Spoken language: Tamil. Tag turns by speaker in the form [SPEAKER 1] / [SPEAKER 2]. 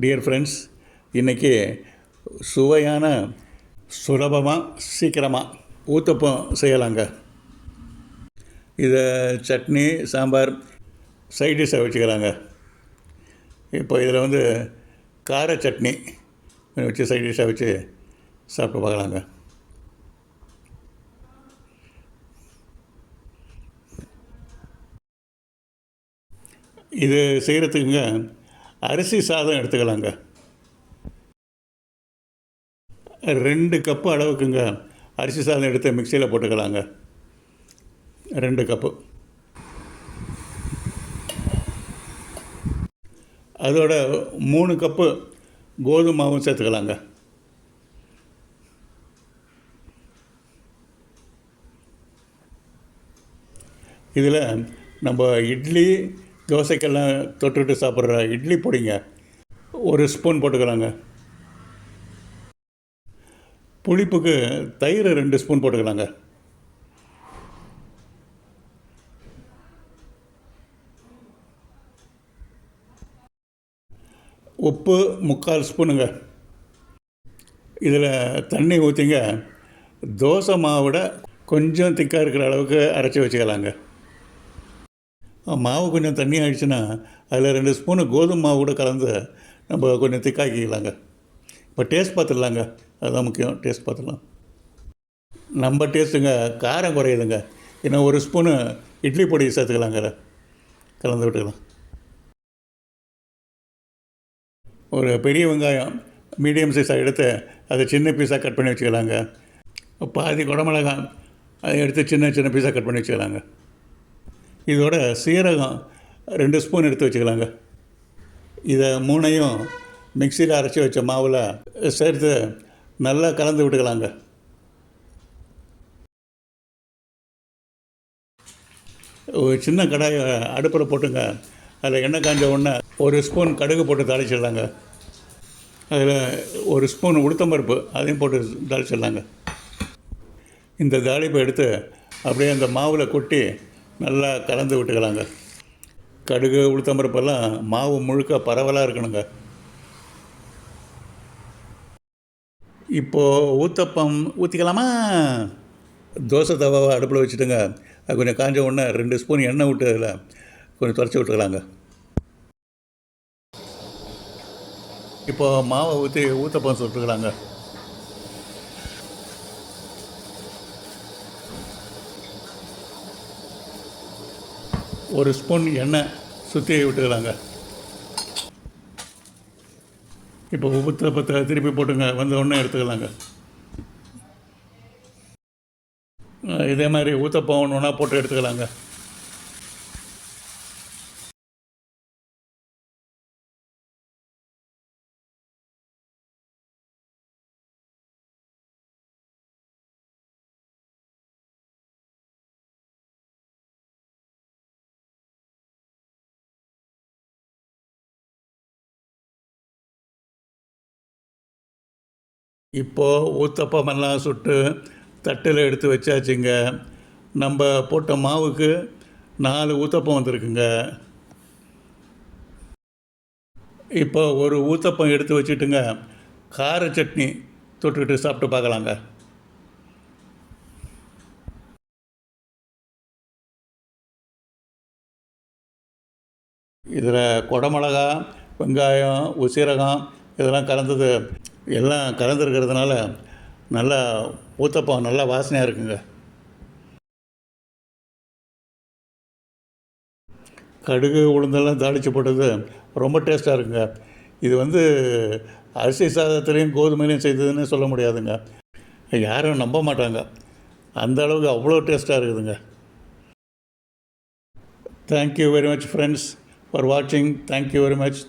[SPEAKER 1] டியர் ஃப்ரெண்ட்ஸ், இன்றைக்கி சுவையான சுலபமாக சீக்கிரமாக ஊத்தப்பம் செய்யலாங்க. இதை சட்னி சாம்பார் சைட் டிஷ்ஷாக வச்சுக்கலாங்க. இப்போ இதில் வந்து கார சட்னி வச்சு சைட் டிஷ்ஷாக வச்சு சாப்பிட்டு பார்க்கலாங்க. இது செய்கிறதுக்குங்க அரிசி சாதம் எடுத்துக்கலாங்க. 2 கப்பு அளவுக்குங்க அரிசி சாதம் எடுத்து மிக்சியில் போட்டுக்கலாங்க. 2 கப்பு. அதோட 3 கப்பு கோதுமை மாவும் சேர்த்துக்கலாங்க. இதில் நம்ம இட்லி தோசைக்கெல்லாம் தொட்டுட்டு சாப்பிட்ற இட்லி பொடிங்க 1 ஸ்பூன் போட்டுக்கலாங்க. புளிப்புக்கு தயிர் 2 ஸ்பூன் போட்டுக்கலாங்க. உப்பு 3/4 ஸ்பூனுங்க. இதில் தண்ணி ஊற்றிங்க தோசை மாவோட கொஞ்சம் திக்காக இருக்கிற அளவுக்கு அரைச்சி வச்சுக்கலாங்க. மாவு கொஞ்சம் தண்ணி ஆகிடுச்சுன்னா அதில் 2 ஸ்பூனு கோதுமை மாவு கூட கலந்து நம்ம கொஞ்சம் திக்காக்கிக்கலாங்க. இப்போ டேஸ்ட் பார்த்துடலாங்க, அதுதான் முக்கியம். டேஸ்ட் பார்த்துடலாம். நம்ம டேஸ்ட்டுங்க காரம் குறையுதுங்க. இன்னும் 1 ஸ்பூனு இட்லி பொடி சேர்த்துக்கலாங்க. கலந்து விட்டுக்கலாம். ஒரு பெரிய வெங்காயம் மீடியம் சைஸாக எடுத்து அதை சின்ன பீஸாக கட் பண்ணி வச்சுக்கலாங்க. பாதி குடமிளகாய் அதை எடுத்து சின்ன சின்ன பீஸாக கட் பண்ணி வச்சுக்கலாங்க. இதோட சீரகம் 2 ஸ்பூன் எடுத்து வச்சுக்கலாங்க. இதை 3ஐயும் மிக்சியில் அரைச்சி வச்ச மாவில் சேர்த்து நல்லா கலந்து விட்டுக்கலாங்க. ஒரு சின்ன கடாயை அடுப்பில் போட்டுங்க. அதில் எண்ணெய் காஞ்ச உடனே 1 ஸ்பூன் கடுகு போட்டு தாளிச்சிடலாங்க. அதில் 1 ஸ்பூன் உளுத்தம்பருப்பு அதையும் போட்டு தாளிச்சிடலாங்க. இந்த தாளிப்பை எடுத்து அப்படியே அந்த மாவில் கொட்டி நல்லா கலந்து விட்டுக்கலாங்க. கடுகு உளுத்தம்பருப்பெல்லாம் மாவு முழுக்க பரவலாக இருக்கணுங்க. இப்போது ஊத்தப்பம் ஊற்றிக்கலாமா? தோசை தவாவை அடுப்பில் வச்சுட்டுங்க. அது கொஞ்சம் காஞ்ச உடனே 2 ஸ்பூன் எண்ணெய் விட்டு அதில் கொஞ்சம் துடைச்சி விட்டுக்கலாங்க. இப்போது மாவை ஊற்றி ஊத்தப்பம் சுட்டுக்கலாங்க. ஒரு ஸ்பூன் எண்ணெய் சுற்றி விட்டுக்கலாங்க. இப்போ ஊத்தப்பத்தை திருப்பி போட்டுங்க. வந்த உடனே எடுத்துக்கலாங்க. இதே மாதிரி ஊத்தப்பம் ஒன்றா போட்டு எடுத்துக்கலாங்க. இப்போது ஊத்தப்பமெல்லாம் சுட்டு தட்டில் எடுத்து வச்சாச்சுங்க. நம்ம போட்ட மாவுக்கு 4 ஊத்தப்பம் வந்திருக்குங்க. இப்போ ஒரு ஊத்தப்பம் எடுத்து வச்சுட்டுங்க கார சட்னி தொட்டுக்கிட்டு சாப்பிட்டு பார்க்கலாங்க. இதில் குடமிளகா, வெங்காயம், சீரகம் இதெல்லாம் கலந்தது எல்லாம் கலந்துருக்கிறதுனால நல்லா ஊத்தப்பம் நல்லா வாசனையாக இருக்குங்க. கடுகு உளுந்தெல்லாம் தாளித்து போட்டது ரொம்ப டேஸ்ட்டாக இருக்குங்க. இது வந்து அரிசி சாதத்துலேயும் கோதுமையிலையும் செய்ததுன்னு சொல்ல முடியாதுங்க. யாரும் நம்ப மாட்டாங்க, அந்த அளவுக்கு அவ்வளோ டேஸ்ட்டாக இருக்குதுங்க. Thank you very much friends for வாட்சிங். Thank you very much.